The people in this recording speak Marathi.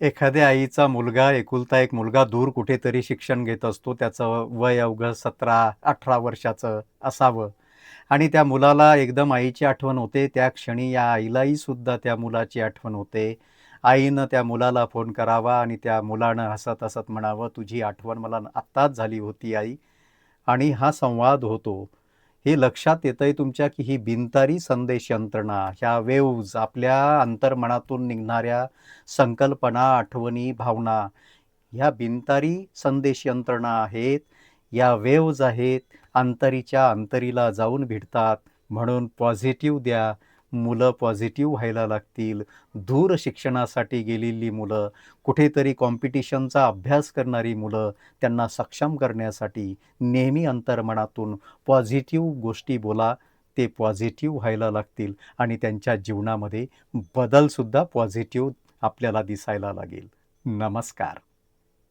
एखाद्या आईचा मुलगा, एकुलता एक मुलगा दूर कुठेतरी शिक्षण घेत असतो. त्याचं वय अवघं 17-18 वर्षाचं असावं आणि त्या मुलाला एकदम आईची आठवण होते. त्या क्षणी या आईलाही सुद्धा त्या मुलाची आठवण होते. आईनं त्या मुलाला फोन करावा आणि त्या मुलानं हसत-हसत म्हणावं, "तुझी आठवण मला आत्ताच झाली होती आई." आणि हा संवाद होतो. हे लक्षात येतंय तुमच्या, की ही बिनतारी संदेश यंत्रणा, ह्या वेव्हज आपल्या अंतर्मनातून निघणाऱ्या संकल्पना, आठवणी, भावना, ह्या बिनतारी संदेश यंत्रणा आहेत. या वेव्हज आहेत, अंतरीच्या अंतरीला जाऊन भिडतात. म्हणून पॉझिटिव्ह द्या. मुलं पॉझिटिव्ह व्हायला लागतील. दूर शिक्षणासाठी गेलेली मुलं, कुठेतरी कॉम्पिटिशनचा अभ्यास करणारी मुलं, त्यांना सक्षम करण्यासाठी नेहमी अंतर्मनातून पॉझिटिव्ह गोष्टी बोला. ते पॉझिटिव्ह व्हायला लागतील आणि त्यांच्या जीवनामध्ये बदलसुद्धा पॉझिटिव्ह आपल्याला दिसायला लागेल. नमस्कार.